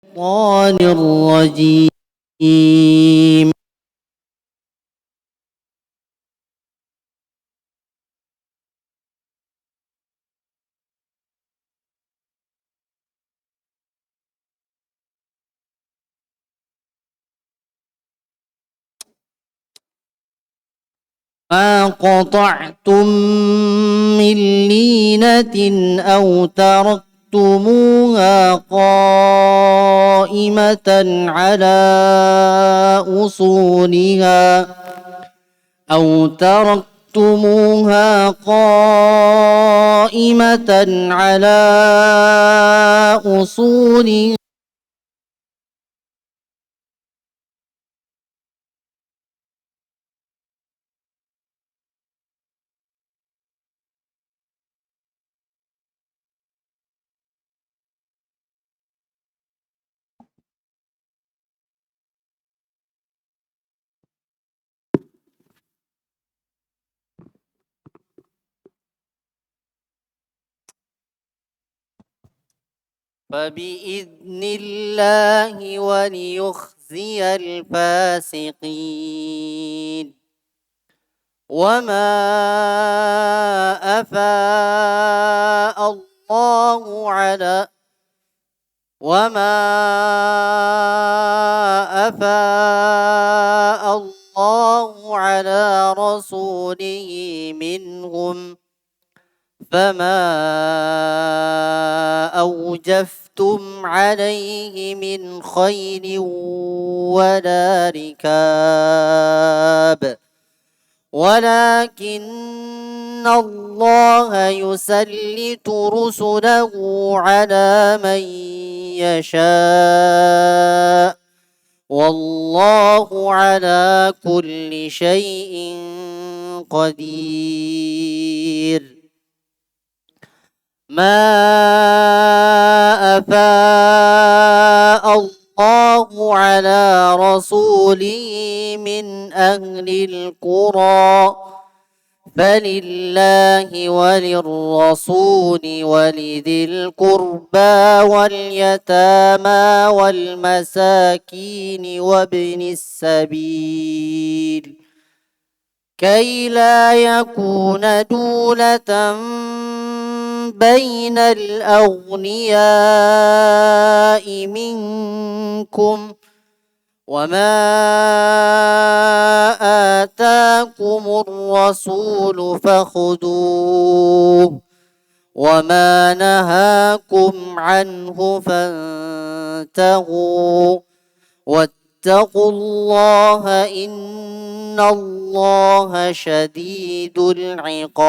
الشيطان الرجيم. ما قطعتم من لينة أو تركتموها قائمة على أصولها قائمة على أصولها. فبإذن الله وليخزي الفاسقين. وما أفاء الله على وما أفاء الله على رسوله منهم فما أوجفتم عليه من خيل ولا ركاب ولكن الله يسلط رسله على من يشاء والله على كل شيء قدير. ما أفاء الله على رسوله من أهل القرى فلله وللرسول ولذي القربى واليتامى والمساكين وابن السبيل كي لا يكون دولة بين الأغنياء منكم وما آتاكم الرسول فخذوه وما نهاكم عنه فانتهوا واتقوا الله إن الله شديد العقاب.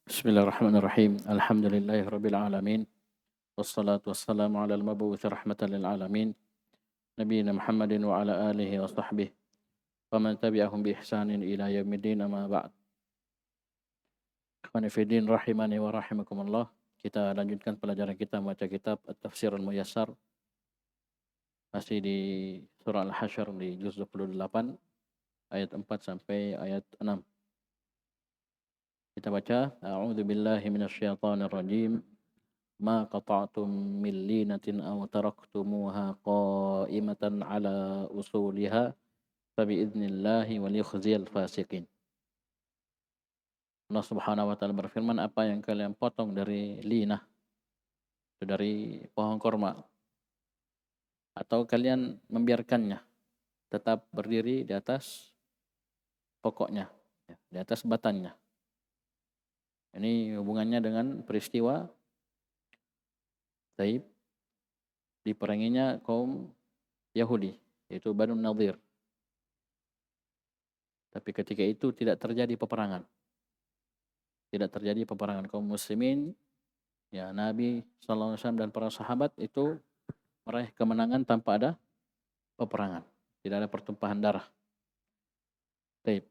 Bismillahirrahmanirrahim. Alhamdulillahirabbil alamin. Wassalatu wassalamu ala al-mab'uts rahmatan lil alamin. Nabiyina Muhammadin wa ala alihi wa sahbihi wa man tabi'ahum bi ihsanin ila yaumiddin amma ba'd. Ikhwani fi din rahimani wa rahimakumullah. Kita lanjutkan pelajaran kita membaca kitab At-Tafsir Al-Muyassar. Masih di surah Al-Hasyr di juz 28 ayat 4 sampai ayat 6. Kita baca, A'udzu billahi minasyaitonir rajim. Ma qata'tum min linatin aw taraktumuha qa'imatan ala usuliha fa biidnillahi wal yukhziyal fasiqin. Allah Subhanahu wa taala berfirman, apa yang kalian potong dari linah, dari pohon korma, atau kalian membiarkannya tetap berdiri di atas pokoknya, di atas batangnya. Ini hubungannya dengan peristiwa Taib diperanginya kaum Yahudi, yaitu Banu Nadir. Tapi ketika itu tidak terjadi peperangan. Tidak terjadi peperangan. Kaum muslimin, ya Nabi SAW dan para sahabat itu meraih kemenangan tanpa ada peperangan. Tidak ada pertumpahan darah. Taib.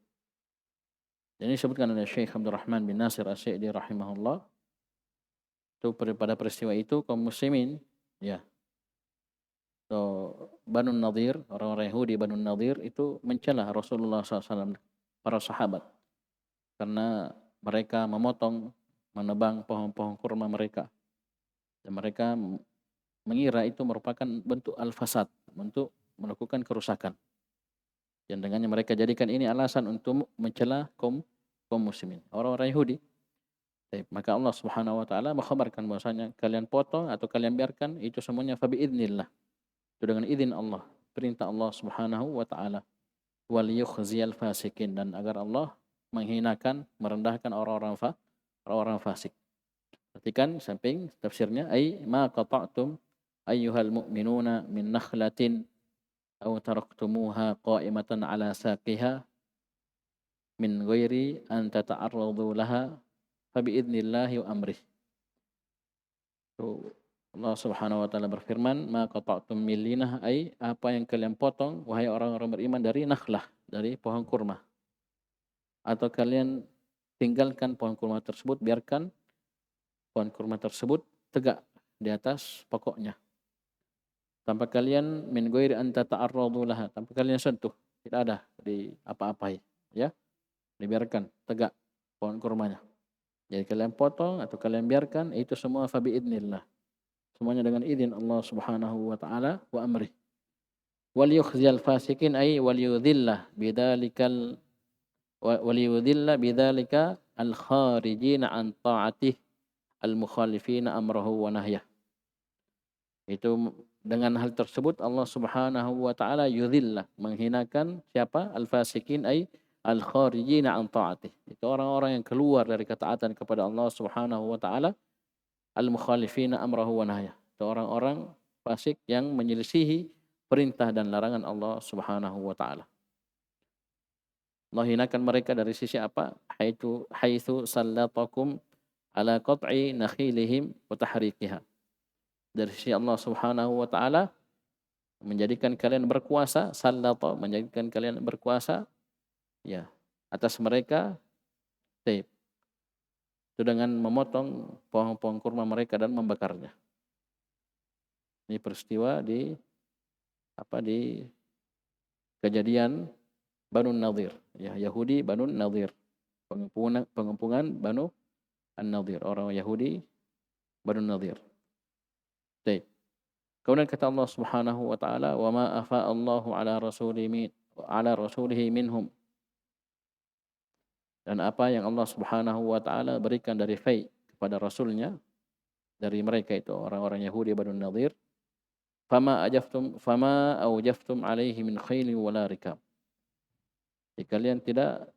Ini disebutkan oleh Syekh Abdul Rahman bin Nasir As-Sa'di rahimahullah. Itu pada peristiwa itu kaum muslimin, ya. So, Banu Nadir, orang-orang Yahudi Banu Nadir itu mencela Rasulullah SAW, para sahabat, karena mereka memotong, menebang pohon-pohon kurma mereka. Dan mereka mengira itu merupakan bentuk al-fasad, bentuk melakukan kerusakan. Dan dengannya mereka jadikan ini alasan untuk mencela kaum muslimin, orang-orang Yahudi. Baik, maka Allah Subhanahu wa taala mengkhabarkan bahwasanya kalian potong atau kalian biarkan itu semuanya fa biidznillah. Itu dengan izin Allah, perintah Allah Subhanahu wa taala. Wal yukhziyal fasikin, dan agar Allah menghinakan, merendahkan orang-orang fasik. Perhatikan samping tafsirnya, ai ma qata'tum ayyuhal mu'minuna min nakhlatin aw taraktumuha qa'imatan ala saqiha min ghairi an tata'arradu laha fa biidznillah wa amrih. Allah Subhanahu wa taala berfirman, "Ma qata'tum min linah," ai apa yang kalian potong wahai orang-orang beriman dari nakhlah, dari pohon kurma. Atau kalian tinggalkan pohon kurma tersebut, biarkan pohon kurma tersebut tegak di atas pokoknya. Tanpa kalian min ghairi an tata'arradu laha, tanpa kalian sentuh, tidak ada di apa-apai, ya. Dibiarkan tegak pohon kurmanya. Jadi kalian potong atau kalian biarkan itu semua fa biidznillah. Semuanya dengan izin Allah Subhanahu wa taala wa amrih. Wal yukhziyal fasikin ay wal yudhillah bidzalika al kharijina an ta'atih al mukhalifina amrahu wa nahyah. Itu dengan hal tersebut Allah Subhanahu wa taala yudhillah, menghinakan siapa? Al fasikin ay al kharijina an ta'atih. Itu orang-orang yang keluar dari ketaatan kepada Allah Subhanahu wa taala, al mukhalifina amrahu wa nahyah. Itu orang-orang fasik yang menyelisihi perintah dan larangan Allah Subhanahu wa taala. Allah hinakan mereka dari sisi apa? Haitsu sallatakum ala qat'i nakhilihim wa tahriqiha. Dari sisi Allah Subhanahu wa taala menjadikan kalian berkuasa, sallata menjadikan kalian berkuasa, ya, atas mereka, taib. Itu dengan memotong pohon-pohon kurma mereka dan membakarnya. Ini peristiwa di kejadian Banu Nadir, ya, Yahudi Banu Nadir, pengepungan Banu An-Nadir, orang Yahudi Banu Nadir. Baik. Kemudian kata Allah Subhanahu wa taala, "Wa ma afa Allahu ala rasulihi minhum." Dan apa yang Allah Subhanahu wa taala berikan dari fai kepada rasulnya dari mereka itu orang-orang Yahudi Banu Nadir, fama aujaftum alaihi min khaili wala rikab. Jadi kalian tidak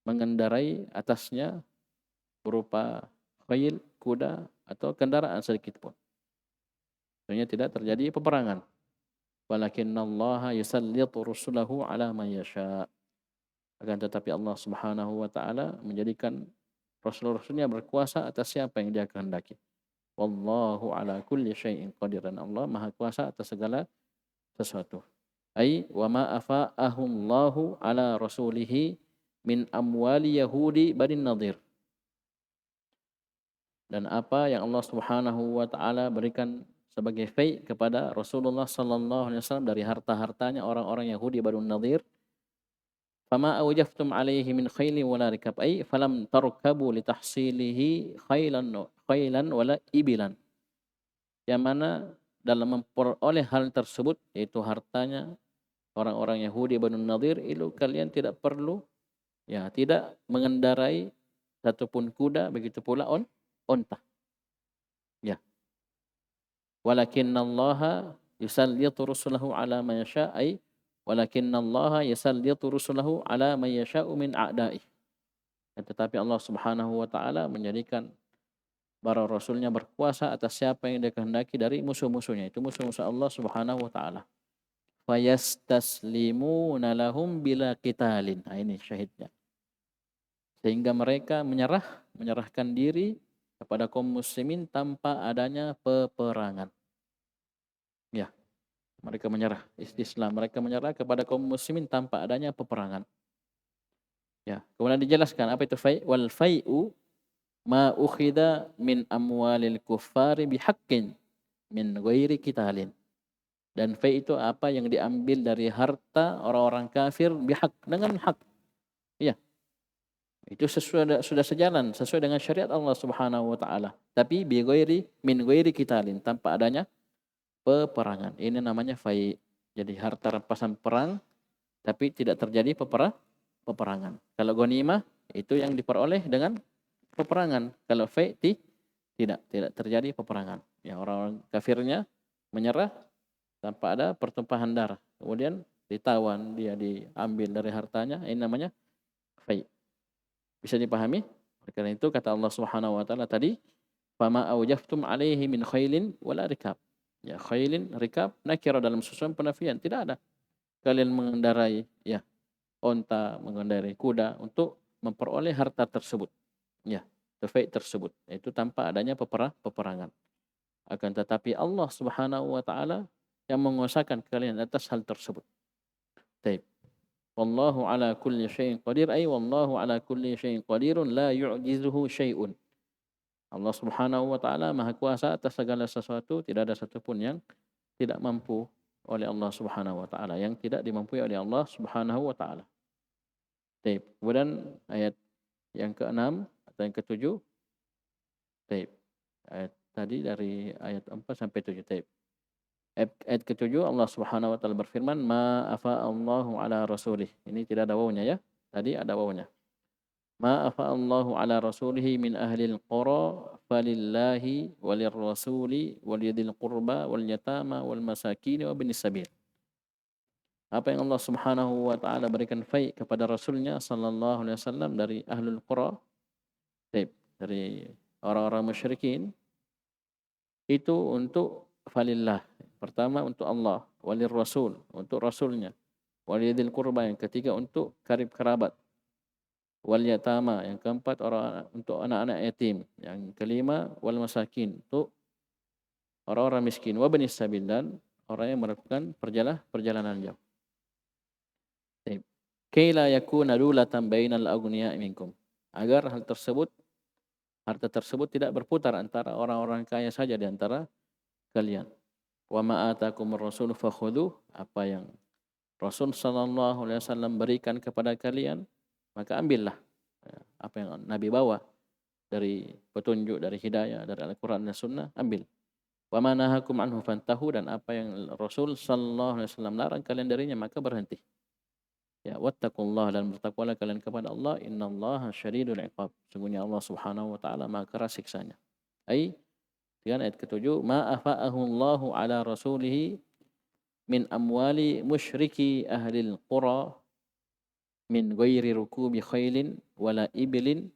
mengendarai atasnya berupa khail, kuda, atau kendaraan sedikit pun. Sebenarnya tidak terjadi peperangan. Walakinnallaha yusallitu rusulahu ala man yasha. Akan tetapi Allah Subhanahu wa taala menjadikan rasul-rasulnya berkuasa atas siapa yang dia kehendaki. Wallahu ala kulli syai'in qadir. Dan Allah Maha Kuasa atas segala sesuatu. Ai wa ma afa'ahullahu ala rasulihi min amwali yahudi Bani Nadir. Dan apa yang Allah Subhanahu wa taala berikan sebagai fai kepada Rasulullah sallallahu alaihi wasallam dari harta-hartanya orang-orang Yahudi Bani Nadir. Fama awjaftum alaihi min khaili wala rikab ay falam tarkabu litahsilihi khailan wala ibilan. Yang mana dalam memperoleh hal tersebut, yaitu hartanya orang-orang Yahudi Banu Nadir, itu kalian tidak perlu, ya, tidak mengendarai satupun kuda, begitu pula onta. Ya. Walakinallaha yusallitu rusulahu ala man yasha, ay walakinallaha yusallitu rusulahu ala man yasha'u min a'daih. Tetapi Allah Subhanahu wa taala menjadikan para rasulnya berkuasa atas siapa yang dia kehendaki dari musuh-musuhnya. Itu musuh-musuh Allah Subhanahu wa taala. Fayastaslimuna lahum bila qitalin. Nah, ini syahidnya. Sehingga mereka menyerahkan diri kepada kaum muslimin tanpa adanya peperangan. Ya, mereka menyerah, istislam, mereka menyerah kepada kaum muslimin tanpa adanya peperangan. Ya, kemudian dijelaskan apa itu fai'? Wal fai'u ma ukhida min amwalil kuffari bihaqqin min ghairi qitalin. Dan fai' itu apa yang diambil dari harta orang-orang kafir bihaq, dengan hak. Iya. Itu sudah sejalan sesuai dengan syariat Allah Subhanahu wa taala. Tapi min ghairi qitalin, tanpa adanya peperangan. Ini namanya fai'. Jadi harta rampasan perang tapi tidak terjadi peperangan. Kalau ghanimah itu yang diperoleh dengan peperangan. Kalau fai' tidak terjadi peperangan. Ya, orang-orang kafirnya menyerah tanpa ada pertumpahan darah. Kemudian ditawan, dia diambil dari hartanya, ini namanya fai'. Bisa dipahami? Karena itu kata Allah Subhanahu wa taala tadi, "Fama aujaftum 'alaihi min khailin wala rikab." Ya, khailin, rikab nakira dalam susunan penafian, tidak ada. Kalian mengendarai ya onta, mengendarai kuda untuk memperoleh harta tersebut. Ya, fai' tersebut. Itu tanpa adanya peperangan. Akan tetapi Allah Subhanahu wa taala yang menguasakan kalian atas hal tersebut. Baik. Wallahu ala kulli syai'in qadir, ay wallahu ala kulli syai'in qadirun la yu'jizuhu syai'un. Allah Subhanahu wa taala Maha Kuasa atas segala sesuatu, tidak ada satupun yang tidak mampu oleh Allah Subhanahu wa taala, yang tidak dimampu oleh Allah Subhanahu wa taala. Baik. Kemudian ayat yang ke-6 atau yang ke-7. Baik. Ayat tadi dari ayat 4 sampai 7. Baik. Ayat ke-7 Allah Subhanahu wa taala berfirman, "Ma afa'allahu ala rasulih." Ini tidak ada wawunya ya. Tadi ada wawunya. Ma afa'allahu ala rasulihi min ahlil qura falillahi walirrasuli waliyadil qurba wal yatama wal masakin wa binis sabil. Apa yang Allah Subhanahu wa taala berikan fai' kepada rasulnya sallallahu alaihi wasallam dari ahlul qura, dari orang-orang musyrikin, itu untuk falillah. Pertama untuk Allah, walir rasul, untuk rasulnya, waliyadil qurba, yang ketiga untuk karib kerabat, wal yatama, yang keempat orang untuk anak-anak yatim, yang kelima wal masakin, untuk orang-orang miskin, wa banis sabil, dan orang yang melakukan perjalanan jauh. Baik. Kaila yakuna dulatan bainal aghniya minkum. Agar harta tersebut tidak berputar antara orang-orang kaya saja di antara kalian. Wa ma atakumur rasul fakhudhuh, apa yang Rasul sallallahu alaihi wasallam berikan kepada kalian, maka ambillah. Apa yang Nabi bawa dari petunjuk, dari hidayah, dari Al-Qur'an dan Sunnah, ambil. Wa ma nahakum anhu fantahu, dan apa yang Rasul sallallahu alaihi wasallam larang kalian darinya, maka berhenti. Ya, wattaqullah, dan bertakwalah kalian kepada Allah, innallaha syadidul iqab. Sungguhnya Allah Subhanahu wa taala Maha keras siksanya. Ai dengan ayat ke-7, ma afa'ahu Allahu ala rasulih min amwali musyriki ahlil qura min ghairi rukubi khailin wala ibilin,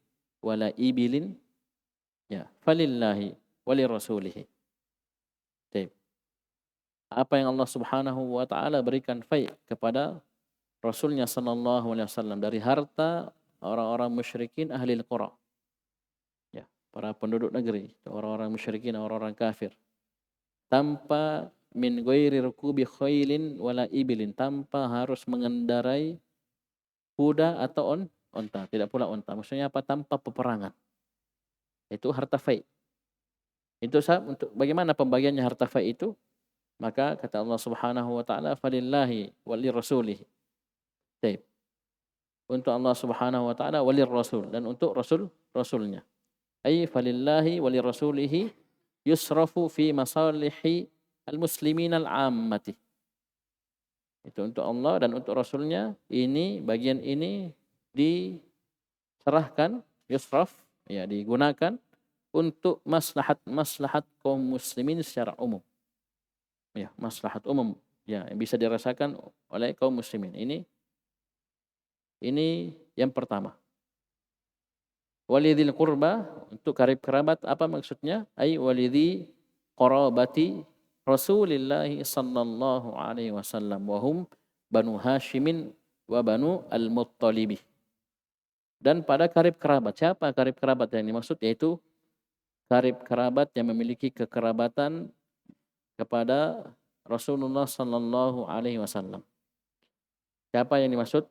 ya, falillahi walirrasulih. Baik. Apa yang Allah Subhanahu wa taala berikan fai' kepada Rasulnya sallallahu alaihi wasallam dari harta orang-orang musyrikin ahlil qura. Ya, para penduduk negeri, orang-orang musyrikin, orang-orang kafir. Tanpa min ghairi rukubi khailin wala ibilin, tanpa harus mengendarai kuda atau onta, tidak pula onta. Maksudnya apa? Tanpa peperangan. Itu harta fai'. Itu untuk bagaimana pembagiannya harta fai' itu? Maka kata Allah Subhanahu wa taala, falillahi walirrasulih. Baik. Untuk Allah Subhanahu wa taala, walir rasul, dan untuk rasulnya. Ai falillahi walir rasulihi yusrafu fi masalihi al-muslimin al-ammati. Itu untuk Allah dan untuk rasulnya, ini bagian ini diserahkan, yusraf, ya, digunakan untuk maslahat kaum muslimin secara umum. Ya, maslahat umum, ya, yang bisa dirasakan oleh kaum muslimin. Ini yang pertama. Walidil qurba, untuk karib kerabat, apa maksudnya? Ai walidhi qarabati Rasulillah sallallahu alaihi wasallam wa hum Banu Hashimin wa Banu Al-Muttalib. Dan pada karib kerabat, siapa karib kerabat yang dimaksud? Yaitu karib kerabat yang memiliki kekerabatan kepada Rasulullah sallallahu alaihi wasallam. Siapa yang dimaksud?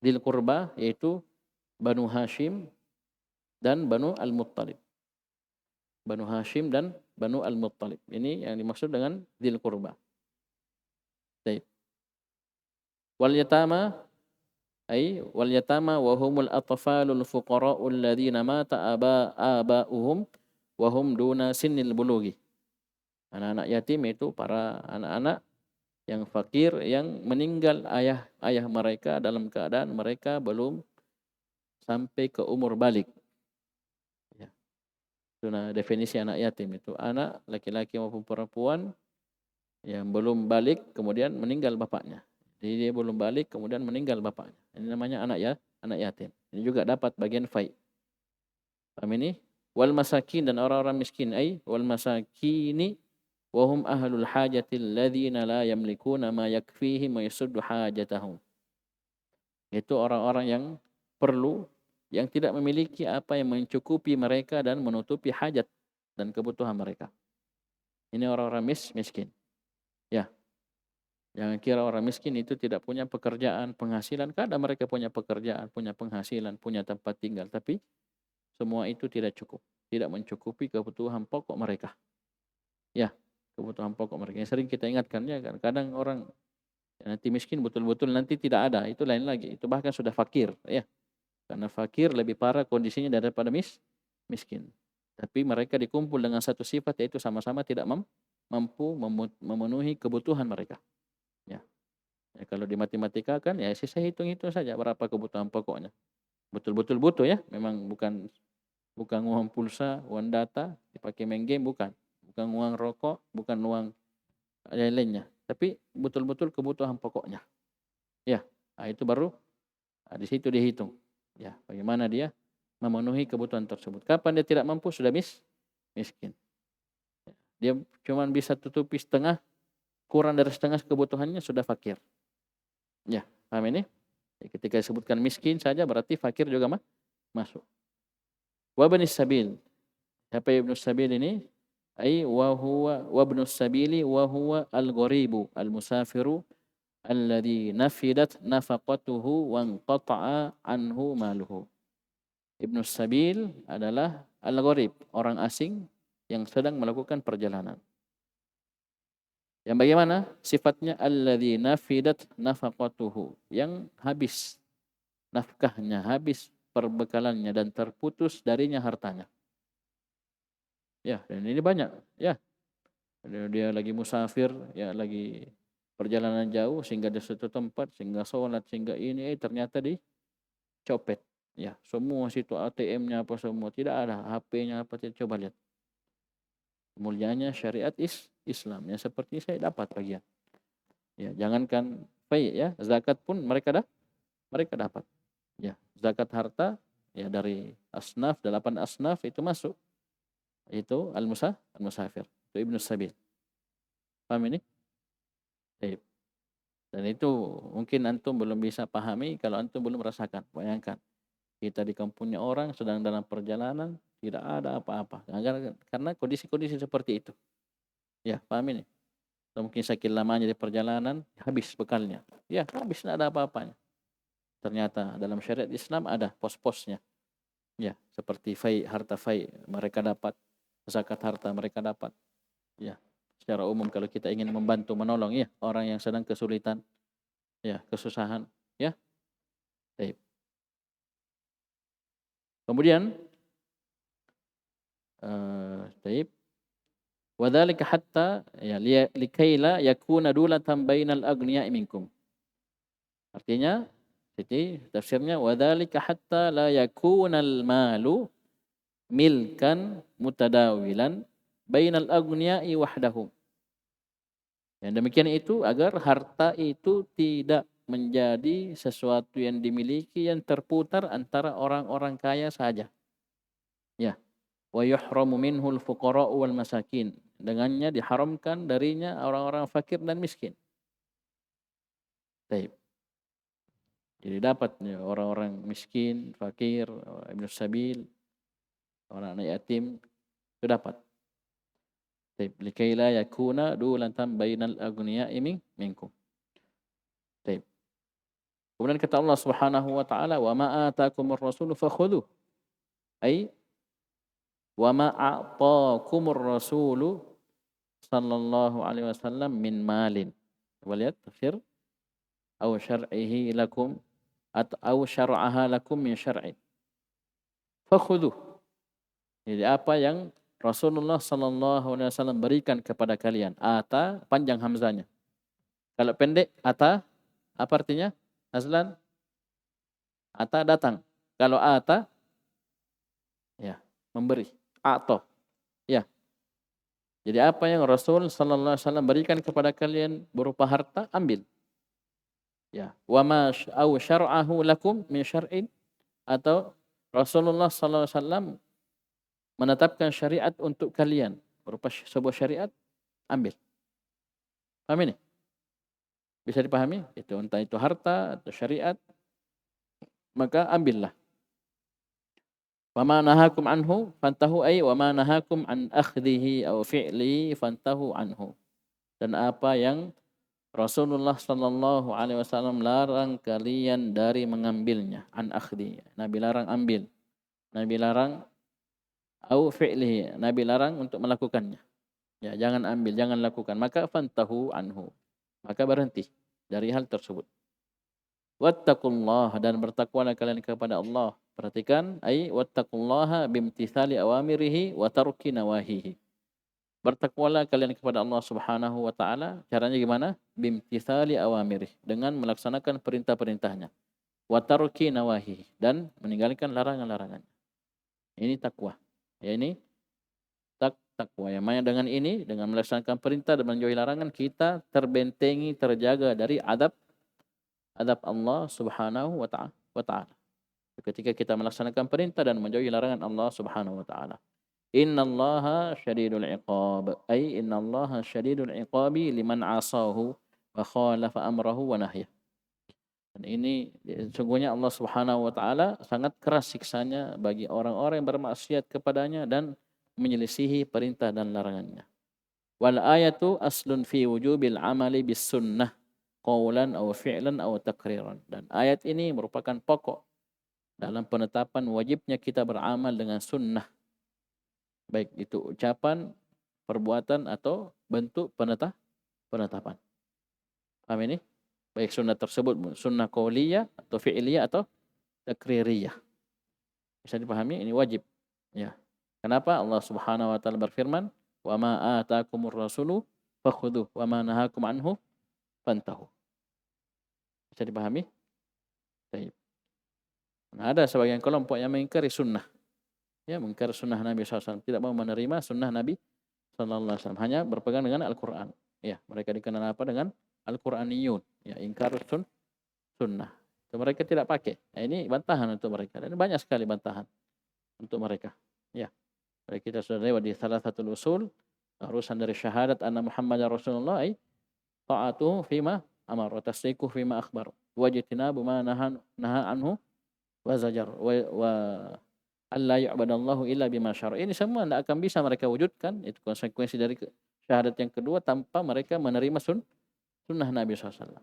Dil qurba, yaitu Banu Hashim dan Banu Al-Muttalib. Banu Hashim dan Banu Al-Muttalib. Ini yang dimaksud dengan dil qurba. Baik. Wal yatama, Ay wal yatama wa humul atfalul fuqara'ul ladzina mata aba'uhum wa hum duna sinnil bulughi. Anak-anak yatim itu para anak-anak yang fakir yang meninggal ayah mereka dalam keadaan mereka belum sampai ke umur balik. Ya. Itu definisi anak yatim itu anak laki-laki maupun perempuan yang belum balik kemudian meninggal bapaknya. Jadi dia belum balik kemudian meninggal bapaknya. Ini namanya anak yatim. Ini juga dapat bagian fai. Paham ini? Wal masakin dan orang-orang miskin ay wal masakini wa hum ahlul hajatil ladzina la yamlikuna ma yakfihim wa yasuddu hajatahum. Itu orang-orang yang perlu yang tidak memiliki apa yang mencukupi mereka dan menutupi hajat dan kebutuhan mereka. Ini orang-orang miskin. Ya, jangan kira orang miskin itu tidak punya pekerjaan, penghasilan. Kadang mereka punya pekerjaan, punya penghasilan, punya tempat tinggal. Tapi semua itu tidak cukup. Tidak mencukupi kebutuhan pokok mereka. Ya, kebutuhan pokok mereka. Yang sering kita ingatkan ya kan. Kadang orang nanti miskin betul-betul nanti tidak ada. Itu lain lagi. Itu bahkan sudah fakir. Ya, karena fakir lebih parah kondisinya daripada miskin. Tapi mereka dikumpul dengan satu sifat yaitu sama-sama tidak mampu memenuhi kebutuhan mereka. Ya. Ya, kalau di matematika kan ya sisa hitung-hitung saja berapa kebutuhan pokoknya. Betul-betul butuh ya, memang bukan uang pulsa, uang data dipakai main game bukan. Bukan uang rokok, bukan uang lain-lainnya, tapi betul-betul kebutuhan pokoknya. Ya, nah itu baru di situ dihitung. Ya, bagaimana dia memenuhi kebutuhan tersebut. Kapan dia tidak mampu sudah miskin. Dia cuma bisa tutupi setengah, kurang dari setengah kebutuhannya sudah fakir. Ya, paham ini? Ketika disebutkan miskin saja berarti fakir juga masuk. Wa ibnus sabil. Siapa ibnus sabil ini? Ai wa huwa wa ibnus sabili wa huwa al-gharibu al-musafiru alladhi nafidat nafaqatuhu wa anqata'a anhu maluhu. Ibnus sabil adalah al-gharib, orang asing yang sedang melakukan perjalanan. Yang bagaimana? Sifatnya alladzi nafidat nafaqatuhu, yang habis nafkahnya, habis perbekalannya dan terputus darinya hartanya. Ya, dan ini banyak, ya. Dia lagi musafir, ya lagi perjalanan jauh sehingga di suatu tempat, sehingga sholat, sehingga ini ternyata dicopet. Ya, semua situ ATM-nya apa semua, tidak ada HP-nya apa, coba lihat. Mulianya syariat Islam ya seperti saya dapat bagian. Ya, jangankan fai ya, zakat pun mereka dapat. Ya, zakat harta ya dari asnaf 8 asnaf itu masuk. Itu al-musafir, itu ibnu sabil. Paham ini? Baik. Dan itu mungkin antum belum bisa pahami kalau antum belum merasakan. Bayangkan kita di kampungnya orang sedang dalam perjalanan tidak ada apa-apa. Karena kondisi-kondisi seperti itu. Ya, paham ini? Atau mungkin sakit lamanya di perjalanan, habis bekalnya. Ya, habis tidak ada apa-apanya. Ternyata dalam syariat Islam ada pos-posnya. Ya, seperti harta fai mereka dapat, zakat harta mereka dapat. Ya, secara umum kalau kita ingin membantu menolong ya orang yang sedang kesulitan, ya, kesusahan, ya. Baik. Kemudian baik. Wadzalika hatta ya likaila yakuna dulatan bainal aghniya'i minkum. Artinya jadi tafsirnya wadzalika hatta la yakunal malu milkan mutadawilan bainal aghniya'i wahdahum. Yang demikian itu agar harta itu tidak menjadi sesuatu yang dimiliki yang terputar antara orang-orang kaya saja. Ya. Wa yuhramu minhul fuqara'u wal masakin. Dengannya diharamkan darinya orang-orang fakir dan miskin. Baik. Jadi dapat orang-orang miskin, fakir, ibnu sabil, orang anak yatim itu dapat. Baik, likai la yakuna dulatan bainal aghniya'i minkum. Baik. Kemudian kata Allah Subhanahu wa taala, "Wa ma ataakumur rasulu fakhudhuh." Ai wa ma a'taakumur rasulu sallallahu alaihi wasallam min malin. Coba lihat tafsir. Aw syar'ihi lakum atau syar'aha lakum min syar'in fakhudhuh. Jadi apa yang Rasulullah sallallahu alaihi wasallam berikan kepada kalian. Ata panjang hamzanya. Kalau pendek ata apa artinya? Azlan, ata datang. Kalau ata ya memberi. Ato. Ya. Jadi apa yang Rasul sallallahu alaihi wasallam berikan kepada kalian berupa harta, ambil. Ya. Wa ma au syar'ahu lakum min syar'in, atau Rasulullah sallallahu alaihi wasallam menetapkan syariat untuk kalian berupa sebuah syariat, ambil. Paham ini? Bisa dipahami? Itu entah itu harta atau syariat, maka ambillah. Wa ma nahakum anhu fantahu, ay wa ma nahakum an akhdhihi aw fi'li fantahu anhu. Dan apa yang Rasulullah sallallahu alaihi wasallam larang kalian dari mengambilnya, an akhdhi. Nabi larang ambil. Nabi larang au fi'lihi, Nabi larang untuk melakukannya. Ya, jangan ambil, jangan lakukan. Maka fantahu anhu. Maka berhenti dari hal tersebut. Wattaqullah, dan bertakwalah kalian kepada Allah. Perhatikan, ai wattaqullaha bimtithali awamirihi wa tarki nawahihi. Bertakwalah kalian kepada Allah Subhanahu wa taala. Caranya gimana? Bimtithali awamirih, dengan melaksanakan perintah-perintahnya. Wa tarki nawahihi, dan meninggalkan larangan-larangannya. Ini takwa. Ya, ini takwa. Yang mana dengan ini, dengan melaksanakan perintah dan menjauhi larangan, kita terbentengi, terjaga dari adab Allah Subhanahu wa taala. Ketika kita melaksanakan perintah dan menjauhi larangan Allah Subhanahu wa taala. Innallaha syadidul iqab. Ay innallaha syadidul iqabi liman asahu wa khalafa amrahu wa nahyah. Dan ini sungguhnya Allah Subhanahu wa taala sangat keras siksanya bagi orang-orang yang bermaksiat kepadanya dan menyelisihi perintah dan larangannya. Wal ayatu aslun fi wujubil amali bis sunnah qawlan aw fi'lan aw takriran. Dan ayat ini merupakan pokok dalam penetapan wajibnya kita beramal dengan sunnah, baik itu ucapan, perbuatan, atau bentuk penetapan. Paham ini? Baik sunnah tersebut sunnah qauliyah atau fi'liyah atau takririyah. Bisa dipahami, ini wajib. Ya. Kenapa Allah Subhanahu wa taala berfirman, "Wa ma ataakumur rasulu fakhudhuh wa ma nahakum anhu fantahu." Bisa dipahami? Baik. Nah, ada sebagian kelompok yang mengingkari sunnah. Ya, mengingkari sunnah Nabi SAW. Tidak mau menerima sunnah Nabi SAW. Hanya berpegang dengan Al-Quran. Ya, mereka dikenal apa? Dengan Al-Quraniyun. Ya, ingkar sunnah. Itu mereka tidak pakai. Nah, ini bantahan untuk mereka. Dan banyak sekali bantahan untuk mereka. Ya. Kita sudah lewat di salah satu usul. Urusan dari syahadat anna Muhammad Rasulullah. Ta'atuhu fima amar. Wa tasdiquhu fima akhbar. Wajitinabu ma naha anhu. Wa zajar. Wa alla yu'badallahu illa bima syara'. Ini semua tidak akan bisa mereka wujudkan. Itu konsekuensi dari syahadat yang kedua tanpa mereka menerima sunnah Nabi SAW.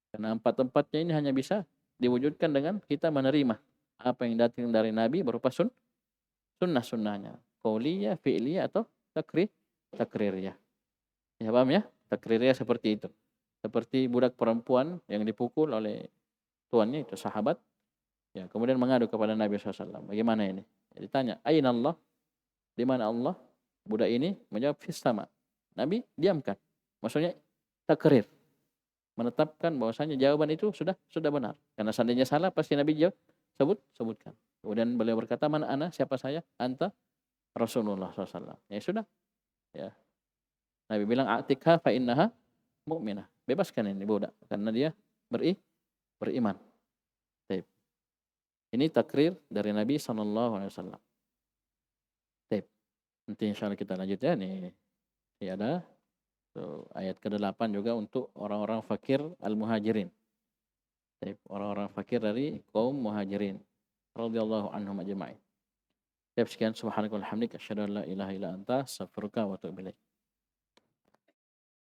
Karena empat-empatnya ini hanya bisa diwujudkan dengan kita menerima apa yang datang dari Nabi berupa sunnah-sunnahnya. Qauliyah, fi'liyah, atau takririyah. Ya, paham ya? Takririyah seperti itu. Seperti budak perempuan yang dipukul oleh tuannya, itu sahabat. Ya, kemudian mengadu kepada Nabi SAW. Bagaimana ini? Ya, ditanya, Aina Allah? Di mana Allah? Budak ini menjawab, fis sama. Nabi diamkan. Maksudnya takrir. Menetapkan bahwasanya jawaban itu sudah benar. Karena seandainya salah pasti Nabi sebutkan. Kemudian beliau berkata, "Man ana? Siapa saya?" "Anta Rasulullah SAW." Ya sudah. Ya. Nabi bilang, "A'tikha fa innaha mu'minah." Bebaskan ini budak karena dia beriman. Baik. Ini takrir dari Nabi SAW. Baik. Nanti insyaallah kita lanjut ya. Ini ada ayat ke-8 juga untuk orang-orang fakir al-muhajirin. Orang-orang fakir dari kaum muhajirin radhiyallahu anhum ajma'in. Sekian subhanakallahumma hamdika asyhadu an la ilaha illa anta astaghfiruka wa atubu ilaik.